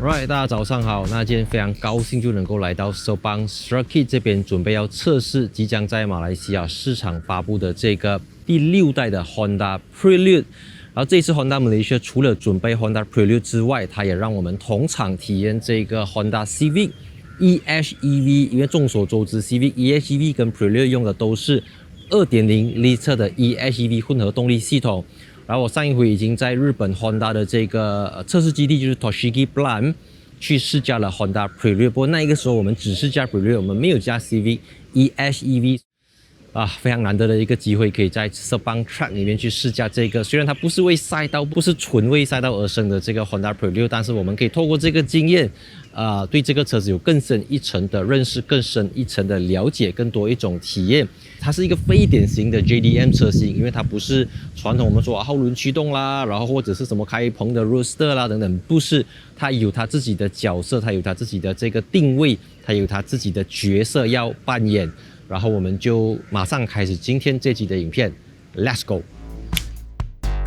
Right， 大家早上好。那今天非常高興就能夠來到 Sepang Circuit 這邊，準備要測試即將在馬來西亞市場發布的這個第6代的 Honda Prelude。然後這次 Honda Malaysia 除了準備 Honda Prelude 之外，它也讓我們同場體驗這個 Honda Civic eHEV。因為眾所周知 ，Civic eHEV 跟 Prelude 用的都是 2.0L 的 eHEV 混合動力系統。然後我上一回已經在日本 Honda 的這個測試基地，就是 Toshigi Plant 去試駕了 Honda Prelude。不過那個時候我們只是駕 Prelude， 我們沒有駕 Civic eHEV。非常難得的一個機會，可以在 Sepang Track 裡面去試駕這個。雖然它不是為賽道，不是純為賽道而生的這個 Honda Prelude， 但是我們可以透過這個經驗，對這個車子有更深一層的認識，更深一層的了解，更多一種體驗。它是一個非典型的 JDM 車型，因為它不是傳統我們說後輪驅動啦，然後或者是什麼開篷的 Roadster 啦等等，不是，它有它自己的角色，它有它自己的這個定位，它有它自己的角色要扮演。然後我們就馬上開始今天這集的影片 ，Let's go！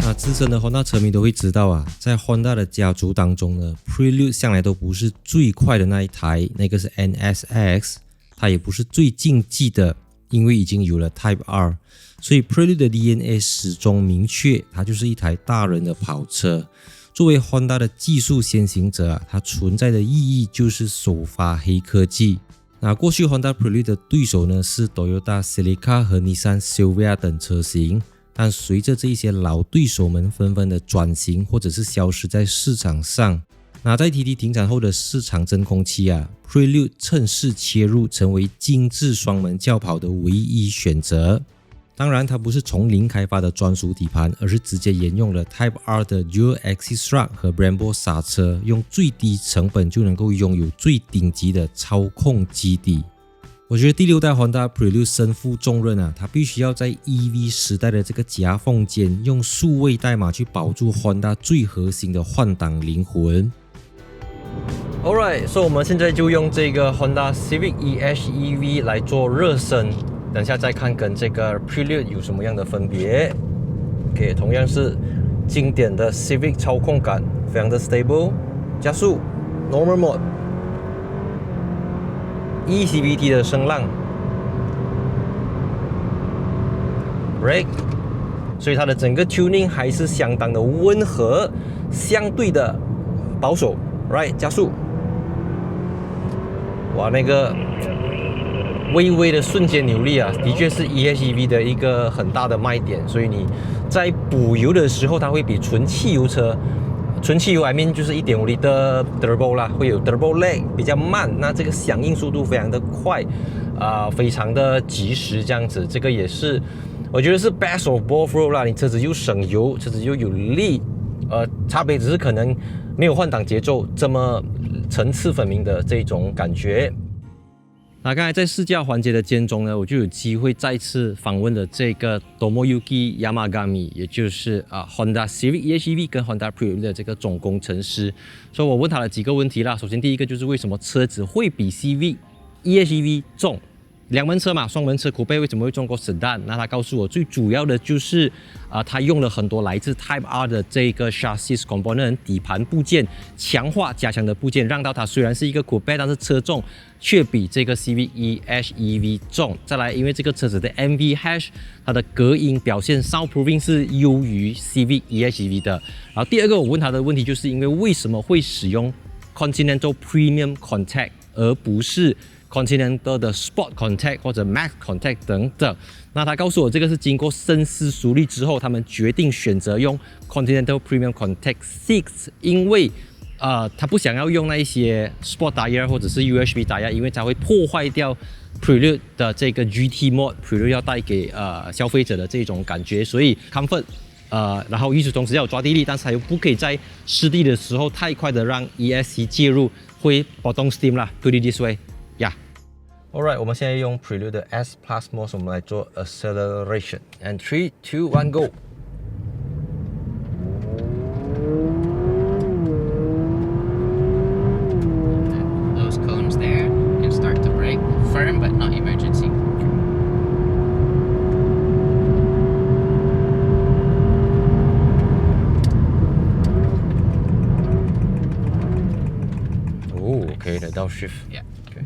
那資深的 Honda 車迷都會知道啊，在 Honda 的家族當中呢 ，Prelude 向來都不是最快的那一台，那個是 NSX， 它也不是最競技的，因為已經有了 Type R， 所以 Prelude 的 DNA 始終明確，它就是一台大人的跑車。作為 Honda 的技術先行者啊，它存在的意義就是首發黑科技。那過去 Honda Prelude 的對手呢是 Toyota Celica 和 Nissan Silvia 等車型，但隨着這些老對手們紛紛的轉型或者是消失在市場上，那在 TT 停產後的市場真空期啊 ，Prelude 趁勢切入，成為精緻雙門轎跑的唯一選擇。當然，它不是從零開發的專屬底盤，而是直接沿用了 Type R 的 Dual Axis Strut 和 Brembo 剎車，用最低成本就能夠擁有最頂級的操控基底。我覺得第6代 Honda Prelude 身負重任啊，它必須要在 EV 時代的這個夾縫間，用數位代碼去保住 Honda 最核心的換擋靈魂。Alright， 所以我們現在就用這個 Honda Civic eHEV 來做熱身。等下再看跟這個 Prelude 有什麼樣的分別。OK， 同樣是經典的 Civic 操控感，非常的 stable。加速 Normal Mode。eCVT 的聲浪 Brake， 所以它的整個 tuning 還是相當的溫和，相對的保守。Right， 加速。哇，那個微微的瞬間扭力啊，的確是 eHEV 的一個很大的賣點。所以你在補油的時候，它會比純汽油車，純汽油 I mean 就是 1.5L 的 Turbo 啦，會有 Turbo lag 比較慢，那這個響應速度非常的快，非常的及時這樣子。這個也是我覺得是 best of both worlds 啦，你車子又省油，車子又有力，差別只是可能沒有換擋節奏這麼層次分明的這種感覺。那剛才在試駕環節的間中呢，我就有機會再次訪問了這個 Tomoyuki Yamagami， 也就是Honda Civic eHEV 跟 Honda Prelude 的這個總工程師。所以我問他了幾個問題啦。首先第一個就是為什麼車子會比 Civic eHEV 重？兩門車嘛，雙門車Coupe為什麼會重過 Sedan？ 那他告訴我最主要的就是他用了很多來自 Type R 的這個 chassis component 底盤部件，強化加強的部件，讓到它雖然是一個 Coupe， 但是車重卻比這個 Civic eHEV 重。再來，因為這個車子的 MV Hash 它的隔音表現 soundproofing 是優於 Civic eHEV 的。然後第二個我問他的問題就是因為為什麼會使用 Continental Premium Contact 而不是Continental 的 Sport Contact 或者 Max Contact 等等，那他告訴我，這個是經過深思熟慮之後，他們決定選擇用 Continental Premium Contact 6， 因為他不想要用那一些 Sport Tire 或者是 UHP Tire， 因為它會破壞掉 Prelude 的這個 GT Mode，Prelude 要帶給消費者的這種感覺，所以 Comfort。然後與此同時要有抓地力，但是它又不可以在濕地的時候太快的讓 ESC 介入，會potong steam 啦。Put it this way。Alright， 我們現在用 Prelude 的 S Plus Mode， 我們來做 Acceleration。And 3, 2, 1, go！ Those cones there can start to brake firm, but not emergency. downshift。Yeah.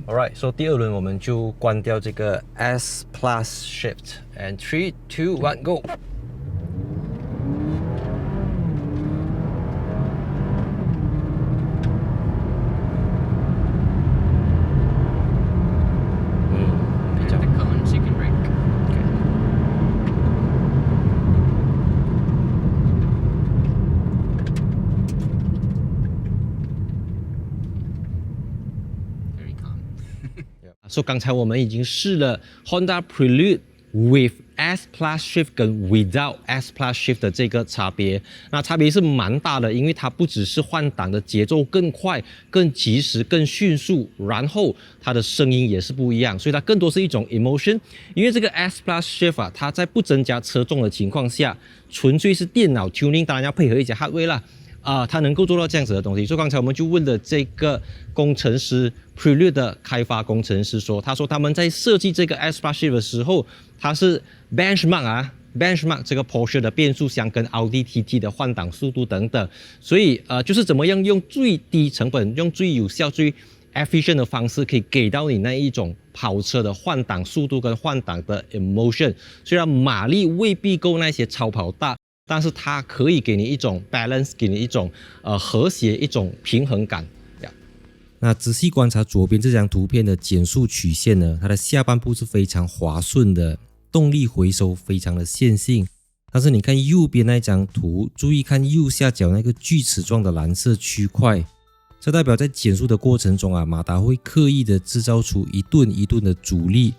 Alright, so 第二輪我們就關掉這個 S Plus Shift and 3, 2, 1, go。The cones you can break. Very calm. So 剛才我們已經試了 Honda Prelude with S Plus Shift 跟 without S Plus Shift 的這個差別，那差別是蠻大的，因為它不只是換擋的節奏更快、更及時、更迅速，然後它的聲音也是不一樣，所以它更多是一種 emotion。因為這個 S Plus Shift 啊，它在不增加車重的情況下，純粹是電腦 tuning， 當然要配合一些 hardware 啦。它能夠做到這樣子的東西，所以剛才我們就問了這個工程師 Prelude 的開發工程師說，他說他們在設計這個 S Plus Shift 的時候，他是 benchmark 這個 Porsche 的變速箱跟奧迪 TT 的換擋速度等等，所以就是怎麼樣用最低成本、用最有效、最 efficient 的方式，可以給到你那一種跑車的換擋速度跟換擋的 emotion。雖然馬力未必夠那些超跑大，但是它可以給你一種 balance， 給你一種和諧、一種平衡感。那仔細觀察左邊這張圖片的減速曲線呢，它的下半部是非常滑順的，動力回收非常的線性。但是你看右邊那張圖，注意看右下角那個鋸齒狀的藍色區塊，這代表在減速的過程中啊，馬達會刻意的製造出一頓一頓的阻力，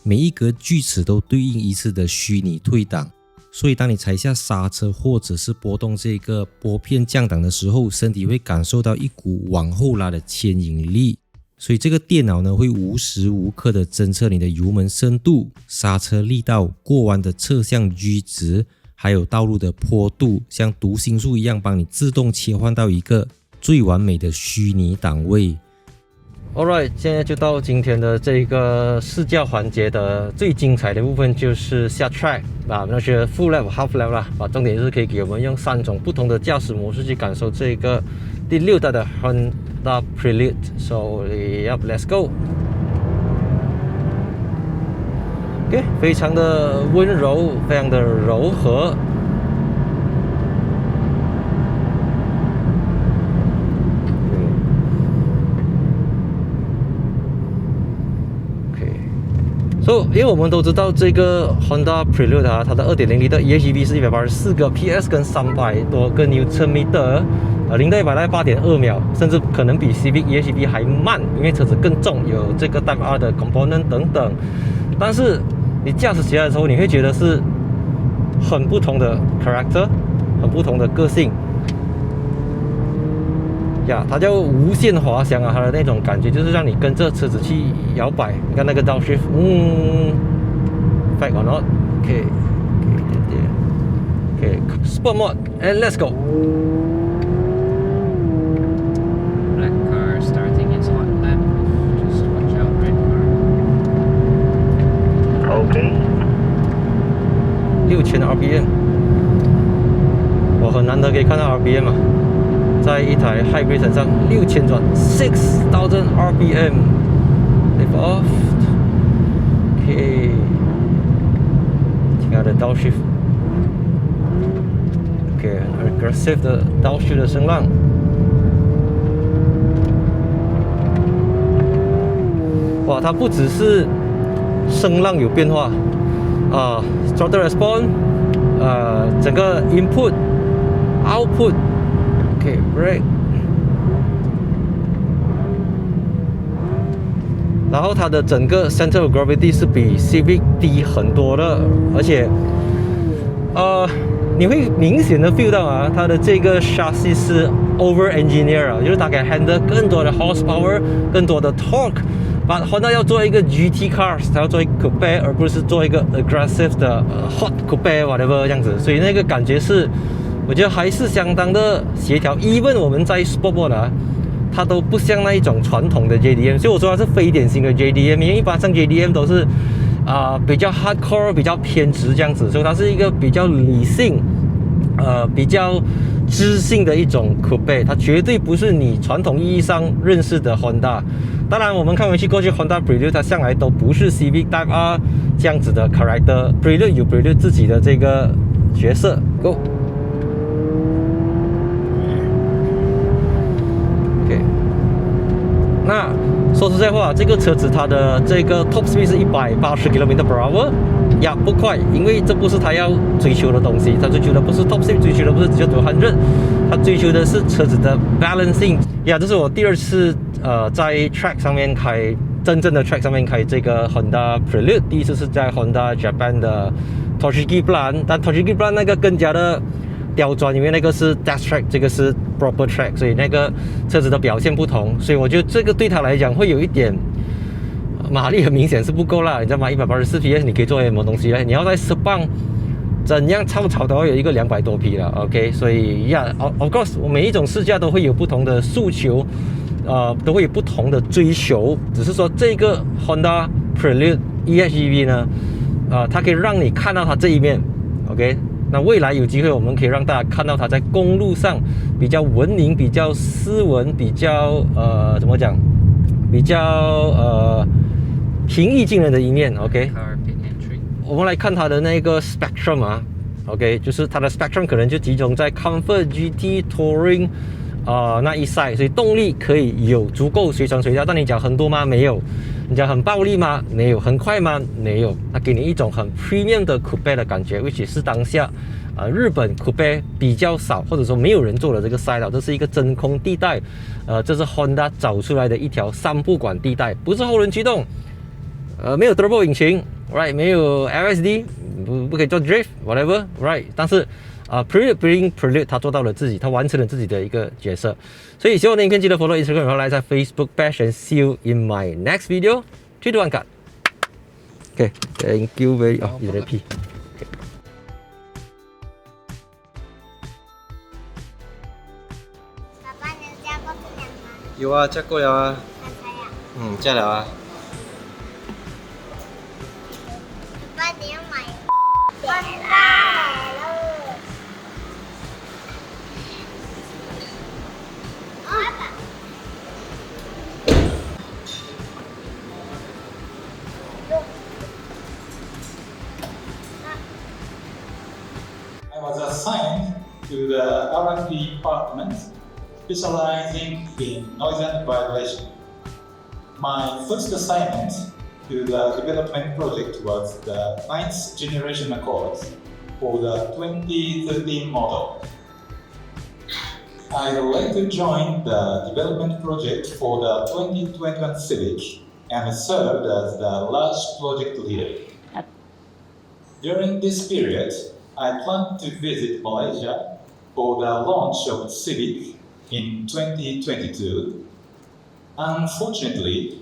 每一格鋸齒都對應一次的虛擬退檔。所以當你踩下剎車或者是撥動這個撥片降檔的時候，身體會感受到一股往後拉的牽引力。所以這個電腦呢，會無時無刻的偵測你的油門深度、剎車力道、過彎的側向 G 值，還有道路的坡度，像讀心術一樣幫你自動切換到一個最完美的虛擬檔位。Alright， 現在就到今天的這個試駕環節的最精彩的部分，就是下 track 那些 full lap、half lap 啦。重點就是可以給我們用3種不同的駕駛模式去感受這個第6代的 Honda Prelude。So let's go。OK， 非常的溫柔，非常的柔和。因為我們都知道這個 Honda Prelude 它的 2.0L 的 EHEV 是184個 PS 跟300多個 Nm，0到100大概8.2秒，甚至可能比 Civic EHEV 還慢，因為車子更重，有這個 Type R 的 component 等等。但是你駕駛起來的時候，你會覺得是很不同的 character， 很不同的個性。它叫無限滑翔啊，它的那種感觉就是讓你跟着車子去搖擺。你看那個 downshift， fact or not？ OK， Sport mode and let's go。 Black car starting its hot lap. Just watch out, red car. OK。 6000 RPM， 我很難得可以看到 RPM 啊。在一台 hybrid 身上6000轉 6000 RPM lift off。 OK， 聽它的 downshift， OK， 很 aggressive 的 downshift 的聲浪。哇，它不只是聲浪有變化throttle response， 整個 input output。OK， brake， 然後它的整個 center of gravity 是比 Civic 低很多的，而且，你會明顯的 feel 到啊，它的這個 chassis 是 over engineer 啊，就是它可以 handle 更多的 horsepower， 更多的 torque。把 Honda 要做一個 GT cars， 它要做一個 coupe， 而不是做一個 aggressive 的hot coupe whatever 這樣子，所以那個感覺是。我覺得還是相當的協調 ，even 我們在 Sport Mode 啊，它都不像那一種傳統的 JDM， 所以我說它是非典型的 JDM， 因為一般上 JDM 都是比較 hardcore， 比較偏執這樣子，所以它是一個比較理性，比較知性的一種 coupe， 它絕對不是你傳統意義上認識的 Honda。当然，我们看回去过去 Honda Prelude 它向来都不是 Civic Type R 這樣子的 character。Prelude 有 Prelude 自己的這個角色。Go。OK。那說實在話，這個車子它的這個 top speed 是180 km/h。呀，不快，因為這不是他要追求的東西，他追求的不是 top speed，追求的不是只有200，他追求的是車子的 balancing。呀，這是我第2次在 track 上面開真正的 track 上面開這個 Honda Prelude， 第一次是在 Honda Japan 的 Tochigi Plan， 但 Tochigi Plan 那個更加的刁鑽，因為那個是 test track， 這個是 proper track， 所以那個車子的表現不同，所以我覺得這個對他來講會有一點。馬力很明顯是不夠啦，你知道嗎？184 PS 你可以做什麼東西呢？你要在Sepang怎樣超跑都要有一個200多匹了 ，OK？ 所以呀 ，of course， 我每一種試駕都會有不同的訴求，都會有不同的追求。只是說這個 Honda Prelude EHEV 呢，它可以讓你看到它這一面 ，OK？ 那未來有機會，我們可以讓大家看到它在公路上比較文明、比較斯文、比較怎麼講？比較平易近人的一面 ，OK。我們來看它的那個 spectrum 啊 ，OK， 就是它的 spectrum 可能就集中在 Comfort、GT、Touring 那一 side， 所以動力可以有足夠隨傳隨到。但你講很多嗎？沒有。你講很暴力嗎？沒有。很快嗎？沒有。它給你一種很 premium 的 coupe 的感覺 ，which 是當下日本 coupe 比較少，或者說沒有人做的這個賽道，這是一個真空地帶。這是 Honda 找出來的一條3不管地帶，不是後輪驅動，沒有 turbo 引擎 ，right， 沒有 LSD， 不可以做 drift，whatever，right， 但是Prelude 他做到了自己，他完成了自己的一個角色。所以希望你可以記得 follow Instagram， 然後來在 Facebook bash and see you in my next video。3、2、1 cut。OK，thank you very 你在屁。爸爸，你有嫁過新娘嗎？有啊，嫁過了啊。嫁了啊。爸爸，你要買很大了。爸爸。I was assigned to the R&D department specializing in noise and vibration. My first assignment to the development project was the 9th generation Accords for the 2013 model. I later joined the development project for the 2021 Civic and served as the large project leader. During this period, I plan to visit Malaysia for the launch of Civic in 2022. Unfortunately,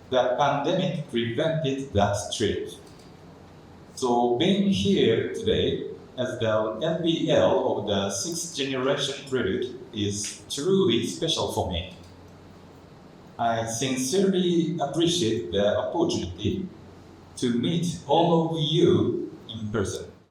the pandemic prevented that trip. So being here today as the NBL of the 6th generation Prelude is truly special for me. I sincerely appreciate the opportunity to meet all of you in person.